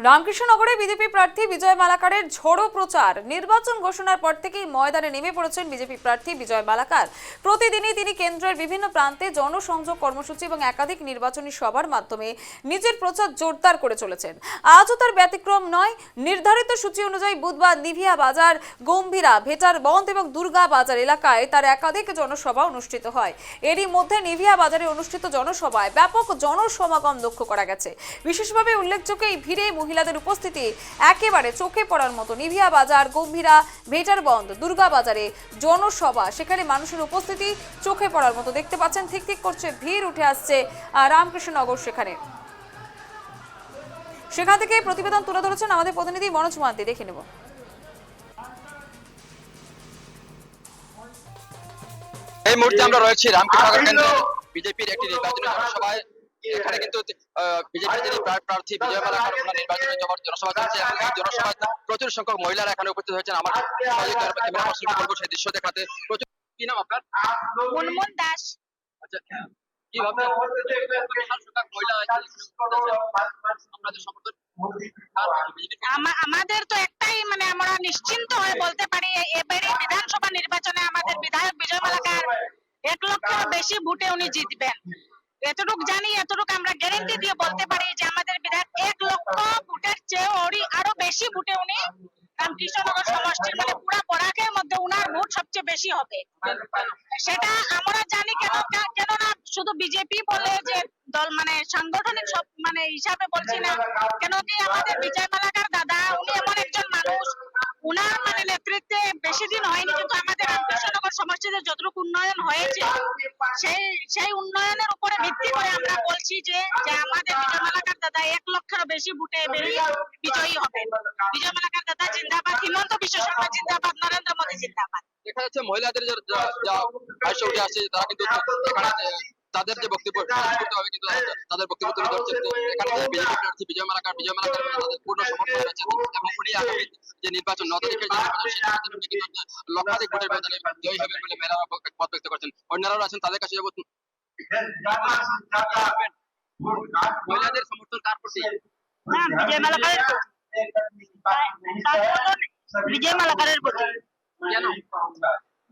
রামকৃষ্ণনগরে BJP প্রার্থী বিজয় মালাকারের ঝোড়ো প্রচার। নির্বাচন ঘোষণার পর থেকেই ময়দানে নেমে পড়েছেন বিজেপি প্রার্থী বিজয় মালাকার। প্রতিদিনই তিনি কেন্দ্রের বিভিন্ন প্রান্তে জনসংযোগ কর্মসূচি এবং একাধিক নির্বাচনী সভার মাধ্যমে নিজের প্রচার জোরদার করে চলেছেন। আজও তার ব্যতিক্রম নয়। নির্ধারিত সূচি অনুযায়ী বুধবার নিভিয়া বাজার, গম্ভীরা, ভেটার বন্ধ এবং দুর্গা বাজার এলাকায় তার একাধিক জনসভা অনুষ্ঠিত হয়। এরই মধ্যে নিভিয়া বাজারে অনুষ্ঠিত জনসভায় ব্যাপক জনসমাগম লক্ষ্য করা গেছে। বিশেষভাবে উল্লেখযোগ্য এই ভিড়ে মহিলাদের উপস্থিতি একেবারে চোখে পড়ার মতো। নিভিয়া বাজার, গম্ভীরা, ভেটার বন্ধ, দুর্গা বাজারে জনসভা, সেখানে মানুষের উপস্থিতি চোখে পড়ার মতো। দেখতে পাচ্ছেন ঠিক ঠিক করছে, ভিড় উঠে আসছে রামকৃষ্ণনগর। সেখান থেকে প্রতিবেদন তুলে ধরেছেন আমাদের প্রতিনিধি মনোজ মান্তি। দেখে নেব। এই মুহূর্তে আমরা রয়েছি রামকৃষ্ণনগর কেন্দ্রে বিজেপির একটি নির্বাচনী জনসভায়। এখানে কিন্তু বিজেপির যিনি প্রার্থী বিজয় মালাকার ওনার নির্বাচনী জনসভা চলছে এবং এই জনসভায় প্রচুর সংখ্যক মহিলারা এখানে উপস্থিত হয়েছেন। আমার ক্যামেরা পার্সনকে বলবো সেই দৃশ্য দেখাতে। প্রচুর, কি নাম আপনার? মুনমুন দাস। আচ্ছা, কি ভাবছেন বিশাল সংখ্যক মহিলা আপনাদের সমর্থন? আমাদের তো একটাই, মানে আমরা নিশ্চিন্ত হয়ে বলতে পারি এবারে বিধানসভা নির্বাচনে আমাদের বিধায়ক বিজয় মালাকার 1 লক্ষের বেশি ভোটে উনি জিতবেন। এতটুকু জানি, এতটুকু আমরা গ্যারান্টি দিয়ে বলতে পারি যে আমাদের বিধায়ক 1 লক্ষ ভোটের চেয়ে আরো বেশি ভোটে উনি রামকৃষ্ণনগর সমষ্টির, মানে পুরো বরাকের মধ্যে উনার ভোট সবচেয়ে বেশি হবে। সেটা আমরা জানি কেননা শুধু বিজেপি বলে যে দল, মানে সাংগঠনিক সব মানে হিসাবে বলছি না, কেন কি আমাদের বিজয় মালাকার দাদা উনি এমন একজন মানুষ, উনার মানে নেতৃত্বে বেশি দিন হয়নি কিন্তু আমাদের রামকৃষ্ণনগর সমষ্টিতে যতটুকু উন্নয়ন হয়েছে সেই উন্নয়নের উপরে ভিত্তি করে আমরা বলছি যে আমাদের বিজয় মালাকার দাদা 1 লক্ষের বেশি ভোটে বিজয়ী হবে। বিজয় মালাকার দাদা জিন্দাবাদ, হিমন্ত বিশ্ব শর্মা জিন্দাবাদ, নরেন্দ্র মোদী জিন্দাবাদ। দেখা যাচ্ছে মহিলাদের যা ভাষ্য উঠে আসছে, তারা কিন্তু এখানে তাদের যে বক্তব্য করতে হবে, কিন্তু তাদের বক্তব্য তুলে ধরছেন। এখানে বিজেপি প্রার্থী বিজয় মালাকার তাদের পূর্ণ সমর্থন রয়েছে এবং উনি আগামী যে নির্বাচন 9 তারিখের যে নির্বাচন, সেই নির্বাচনে উনি কিন্তু লক্ষাধিক ভোটের ব্যবধানে জয়ী হবেন বলে মেয়েরা মত ব্যক্ত করছেন। অন্যরাও আছেন, তাদের কাছে যাবো। মহিলাদের সমর্থন কার প্রতি? বিজয় মালাকারের, বিজয় মালাকারের প্রতি। কেন?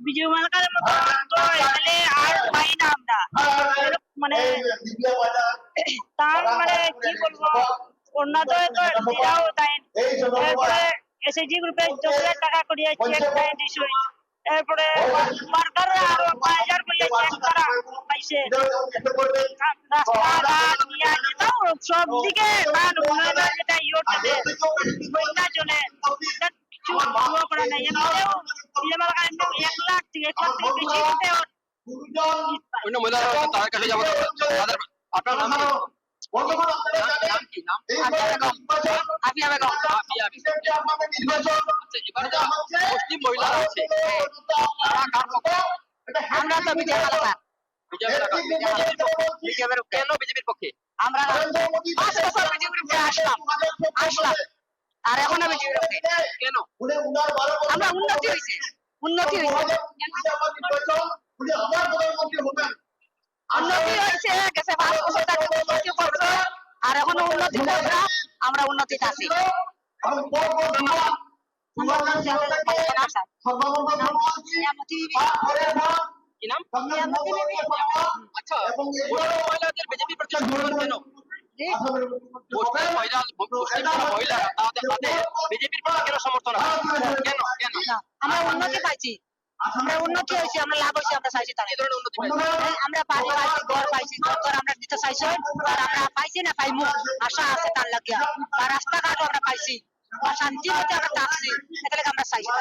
বিজয় মালাকারের মতো তো এখানে আর পাই না আমরা, মানে তার মানে কি বলবো, অন্যদের তো দিরাও দেয়, এরপরে এসএসজি গ্রুপে 10,000 টাকা করিয়ে চেক দেয় দিছই, এরপরে সরকাররা আরো 5,000 করিয়ে চেক তারা পাইছে। রাস্তাঘাট নিয়ে যেটাও সব দিকে মান উন্নয়নের যেটা ইয়োটাতে বন্যার জন্য কিছু করা নাই। এমনিতেও বিজয় মালাকার 1 লাখ থেকে বেশি হতে অন্য মহিলারা আছেন, তাদের কাছে যাবো। তাদের, আপনার নাম কি? আফিয়া বেগম। মুসলিম মহিলারা আছে, তারা কার পক্ষে? আমরা তো বিজয় মালাকার। কেন বিজেপির পক্ষে? আমরা 5 বছর বিজেপির উপরে আসলাম আর এখন আমি বিজেপির পক্ষে। কেন? আমরা উন্নতি হয়েছে উন্নতি হয়েছে গেছে 5 বছর ধরে উন্নতি করছে আর এখনো উন্নতি করছে। আমরা উন্নতিতে আছি। কি নাম? আচ্ছা, মহিলাদের বিজেপি প্রতি সমর্থন কেন? মহিলারা তাদের বিজেপির প্রতি কেন সমর্থন হয়? কেন কেন? আমরা উন্নতি পাইছি, আমরা উন্নতি হয়েছে, আমরা লাভ হয়েছে, আমরা চাইছি তার। এই ধরনের উন্নতি পাইছে? আমরা বাড়ি পাইছি, ঘর পাইছি, ঘর আমরা দিতে চাইছি আর আমরা পাইছি না, পাইমু আশা আছে তার লাগিয়া। আর রাস্তাঘাটও আমরা পাইছি, শান্তি মতে আমরা থাকছি, এটাকে আমরা চাইছি।